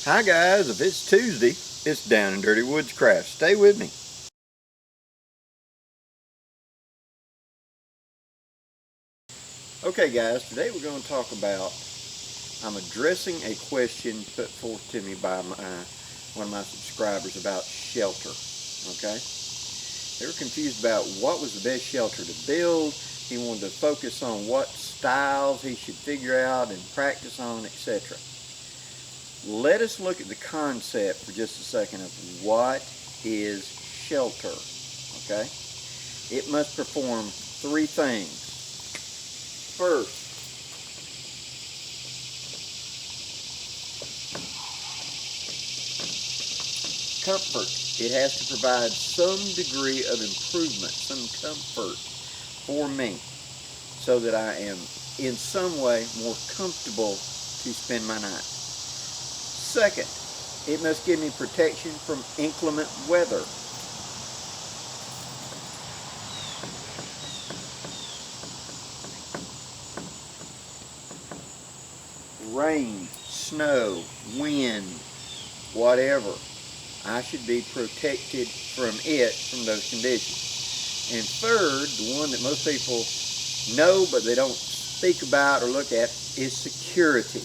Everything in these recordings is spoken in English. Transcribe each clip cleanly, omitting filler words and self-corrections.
Hi guys, if it's Tuesday, it's Down and Dirty Woodscraft. Stay with me. Okay guys, today we're going to talk about, I'm addressing a question put forth to me by one of my subscribers about shelter. Okay? They were confused about what was the best shelter to build. He wanted to focus on what styles he should figure out and practice on, etc. Let us look at the concept for just a second of what is shelter. Okay? It must perform three things. First, comfort. It has to provide some degree of improvement, some comfort for me, so that I am in some way more comfortable to spend my night. Second, it must give me protection from inclement weather. Rain, snow, wind, whatever. I should be protected from those conditions. And third, the one that most people know but they don't speak about or look at, is security.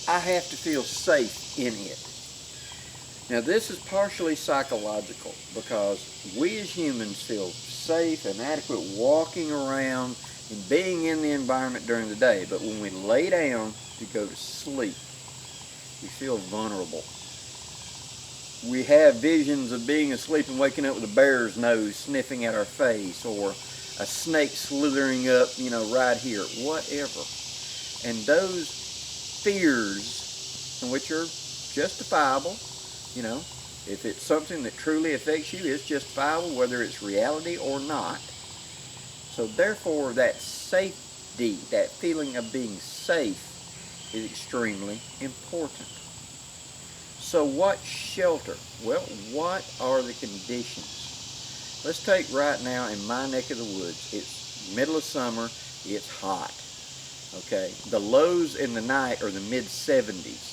I have to feel safe in it. Now this is partially psychological because we as humans feel safe and adequate walking around and being in the environment during the day, but when we lay down to go to sleep, we feel vulnerable. We have visions of being asleep and waking up with a bear's nose sniffing at our face, or a snake slithering up, right here, whatever. And those fears, which are justifiable, if it's something that truly affects you, it's justifiable whether it's reality or not. So therefore, that safety, that feeling of being safe, is extremely important. So what shelter? Well, what are the conditions? Let's take right now in my neck of the woods. It's middle of summer, it's hot. Okay, the lows in the night are the mid-70s.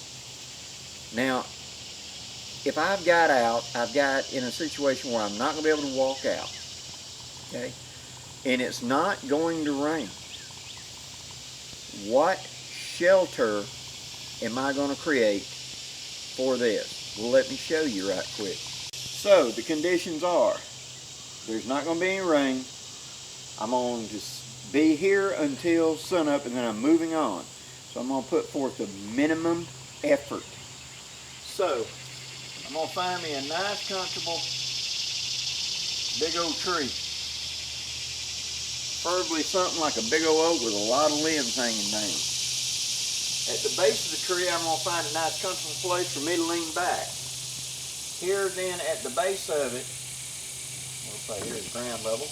Now, if I've got in a situation where I'm not going to be able to walk out, okay, and it's not going to rain, what shelter am I going to create for this? Well, let me show you right quick. So, the conditions are, there's not going to be any rain. I'm going to be here until sunup, and then I'm moving on. So I'm going to put forth the minimum effort. So, I'm going to find me a nice, comfortable, big old tree. Preferably something like a big old oak with a lot of limbs hanging down. At the base of the tree, I'm going to find a nice, comfortable place for me to lean back. Here then, at the base of it, we'll say here's ground level,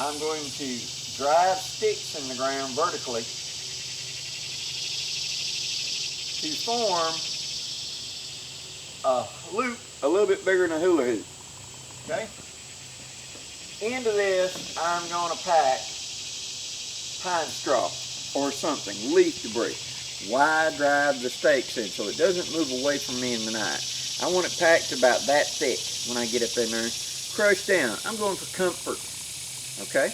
I'm going to drive sticks in the ground vertically to form a loop a little bit bigger than a hula hoop. Okay? Into this, I'm going to pack pine straw or something, leaf debris. Why drive the stakes in? So it doesn't move away from me in the night. I want it packed about that thick when I get up in there, crushed down. I'm going for comfort. Okay?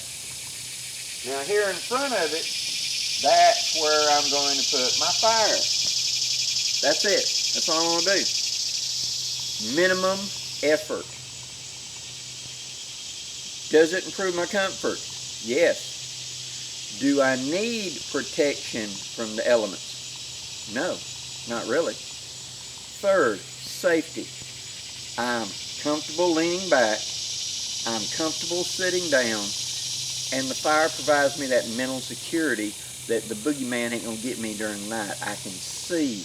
Now here in front of it, that's where I'm going to put my fire. That's it. That's all I want to do. Minimum effort. Does it improve my comfort? Yes. Do I need protection from the elements? No, not really. Third, safety. I'm comfortable leaning back. I'm comfortable sitting down. And the fire provides me that mental security that the boogeyman ain't going to get me during the night. I can see,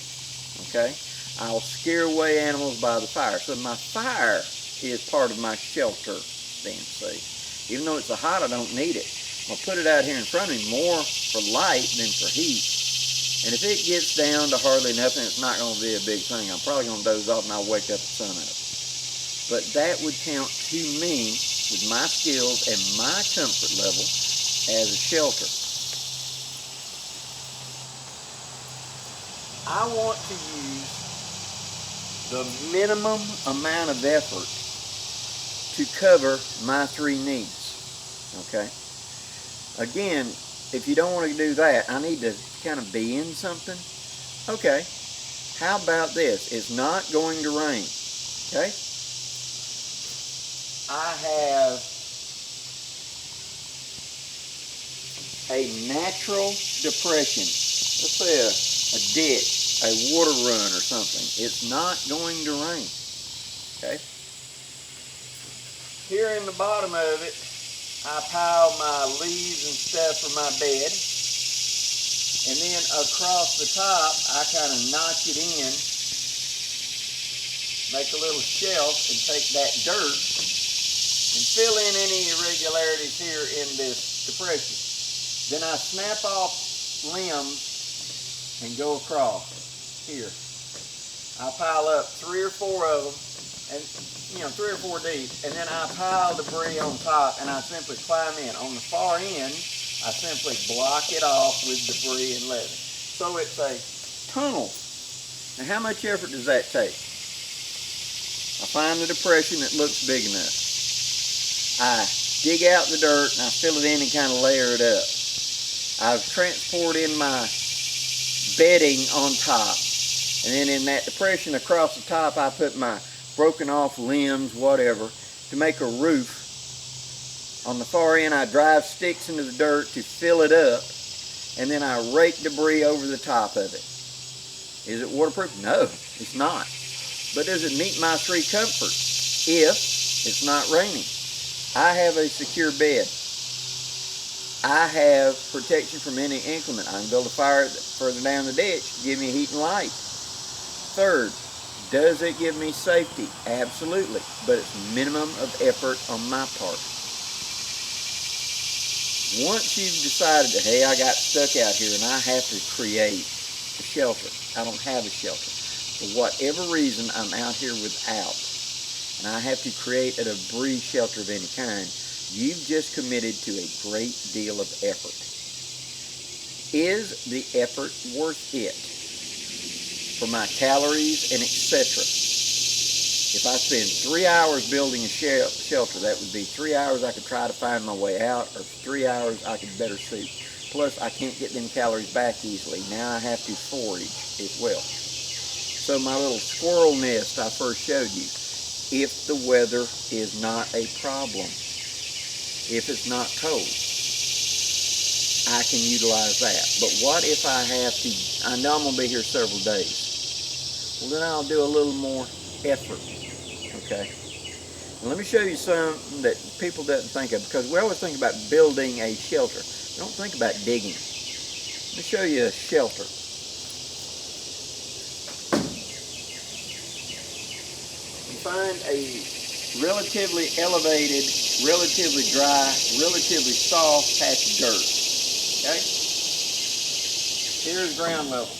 okay? I'll scare away animals by the fire. So my fire is part of my shelter, then, see? Even though it's so hot, I don't need it. I'll put it out here in front of me more for light than for heat. And if it gets down to hardly nothing, it's not going to be a big thing. I'm probably going to doze off and I'll wake up at sunup. But that would count to me, with my skills and my comfort level, as a shelter. I want to use the minimum amount of effort to cover my 3 needs. Okay? Again, if you don't want to do that, I need to kind of be in something. Okay, how about this? It's not going to rain. Okay? I have a natural depression. Let's say a ditch, a water run or something. It's not going to rain. Okay? Here in the bottom of it, I pile my leaves and stuff for my bed. And then across the top, I kind of notch it in, make a little shelf, and take that dirt and fill in any irregularities here in this depression. Then I snap off limbs and go across here. I pile up 3 or 4 of them, and 3 or 4 deep, and then I pile debris on top, and I simply climb in. On the far end, I simply block it off with debris and leather. So it's a tunnel. Now how much effort does that take? I find the depression that looks big enough. I dig out the dirt and I fill it in and kind of layer it up. I've transported in my bedding on top. And then in that depression across the top, I put my broken off limbs, whatever, to make a roof. On the far end, I drive sticks into the dirt to fill it up, and then I rake debris over the top of it. Is it waterproof? No, it's not. But does it meet my 3 comforts if it's not raining? I have a secure bed. I have protection from any inclement. I can build a fire further down the ditch, give me heat and light. Third, does it give me safety? Absolutely, but it's minimum of effort on my part. Once you've decided that, hey, I got stuck out here and I have to create a shelter. I don't have a shelter. For whatever reason, I'm out here without, and I have to create a debris shelter of any kind, you've just committed to a great deal of effort. Is the effort worth it for my calories and etc.? If I spend 3 hours building a shelter, that would be 3 hours I could try to find my way out, or 3 hours I could better suit. Plus, I can't get them calories back easily. Now I have to forage as well. So my little squirrel nest I first showed you, if the weather is not a problem, if it's not cold, I can utilize that. But what if I have to, I know I'm going to be here several days. Well, then I'll do a little more effort. Okay, now let me show you something that people don't think of, because we always think about building a shelter. We don't think about digging. Let me show you a shelter. You find a relatively elevated, relatively dry, relatively soft patch of dirt. Okay? Here's ground level.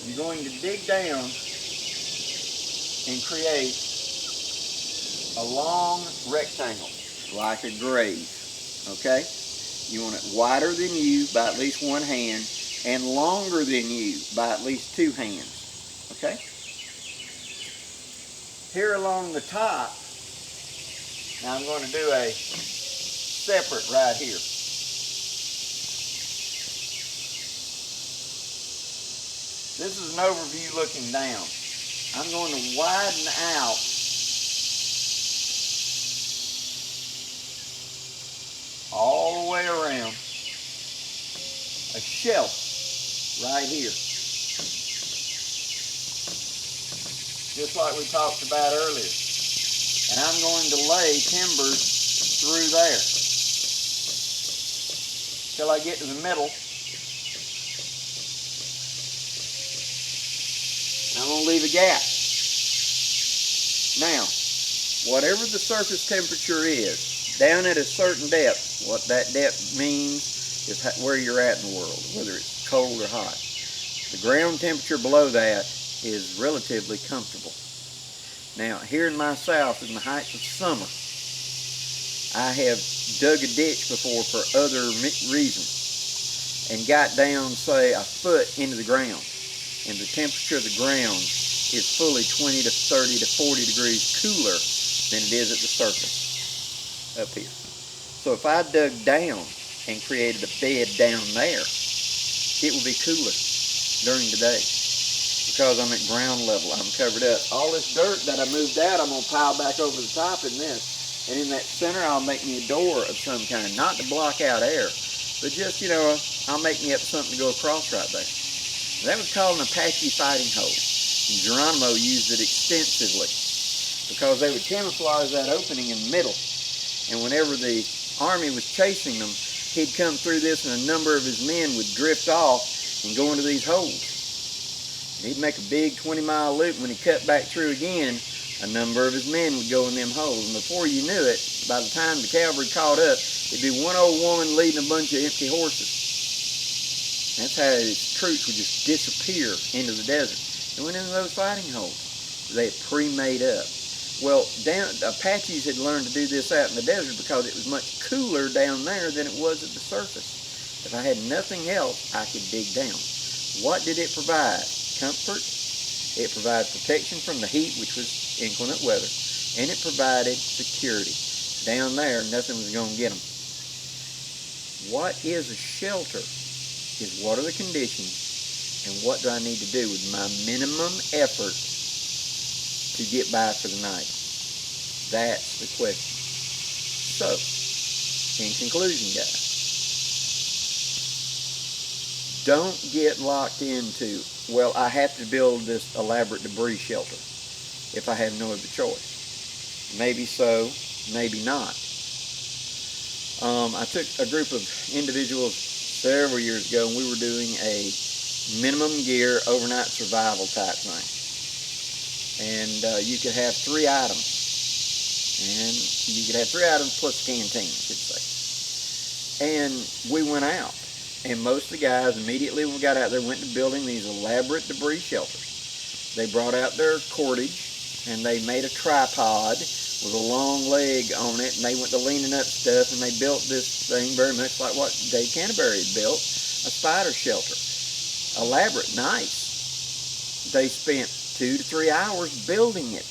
You're going to dig down and create a long rectangle, like a grave, okay? You want it wider than you by at least 1 hand, and longer than you by at least 2 hands, okay? Here along the top, now I'm going to do a separate right here. This is an overview looking down. I'm going to widen out all the way around a shelf right here. Just like we talked about earlier. And I'm going to lay timbers through there till I get to the middle. I'm going to leave a gap. Now, whatever the surface temperature is, down at a certain depth, what that depth means is where you're at in the world, whether it's cold or hot. The ground temperature below that is relatively comfortable. Now, here in my south, in the height of summer, I have dug a ditch before for other reasons. and got down, say, a foot into the ground, and the temperature of the ground is fully 20 to 30 to 40 degrees cooler than it is at the surface up here. So if I dug down and created a bed down there, it will be cooler during the day because I'm at ground level. I'm covered up. All this dirt that I moved out, I'm going to pile back over the top in this. And in that center, I'll make me a door of some kind, not to block out air, but just, I'll make me up something to go across right there. That was called an Apache fighting hole. And Geronimo used it extensively because they would camouflage that opening in the middle. And whenever the army was chasing them, he'd come through this and a number of his men would drift off and go into these holes. And he'd make a big 20-mile loop. When he cut back through again, a number of his men would go in them holes. And before you knew it, by the time the cavalry caught up, it'd be one old woman leading a bunch of empty horses. That's how his troops would just disappear into the desert. They went into those fighting holes they had pre-made up. Well, Apaches had learned to do this out in the desert because it was much cooler down there than it was at the surface. If I had nothing else, I could dig down. What did it provide? Comfort. It provided protection from the heat, which was inclement weather, and it provided security. Down there, nothing was going to get them. What is a shelter? Is what are the conditions, and what do I need to do with my minimum effort to get by for the night? That's the question. So, in conclusion, guys, don't get locked into, well, I have to build this elaborate debris shelter if I have no other choice. Maybe so, maybe not. I took a group of individuals several years ago, and we were doing a minimum gear overnight survival type thing. And you could have 3 items. And you could have 3 items plus a canteen, I should say. And we went out. And most of the guys, immediately when we got out there, went to building these elaborate debris shelters. They brought out their cordage, and they made a tripod with a long leg on it, and they went to leaning up stuff, and they built this thing very much like what Dave Canterbury had built, a spider shelter. Elaborate, nice. They spent 2 to 3 hours building it,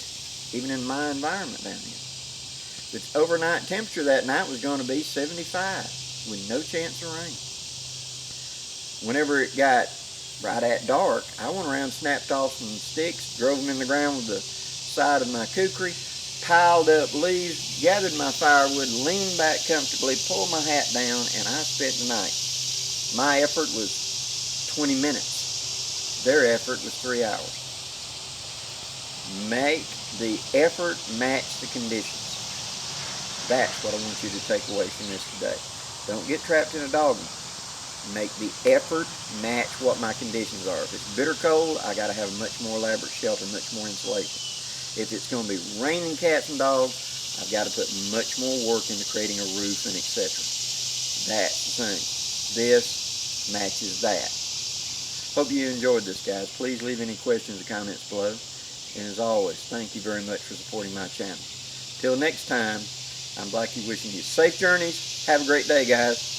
even in my environment down here. The overnight temperature that night was going to be 75 with no chance of rain. Whenever it got right at dark, I went around, snapped off some sticks, drove them in the ground with the side of my kukri, piled up leaves, gathered my firewood, leaned back comfortably, pulled my hat down, and I spent the night. My effort was 20 minutes. Their effort was 3 hours. Make the effort match the conditions. That's what I want you to take away from this today. Don't get trapped in a dogma. Make the effort match what my conditions are. If it's bitter cold, I got to have a much more elaborate shelter, much more insulation. If it's going to be raining cats and dogs, I've got to put much more work into creating a roof and etc. That's the thing. This matches that. Hope you enjoyed this, guys. Please leave any questions or comments below. And as always, thank you very much for supporting my channel. Till next time, I'm Blackie wishing you safe journeys. Have a great day, guys.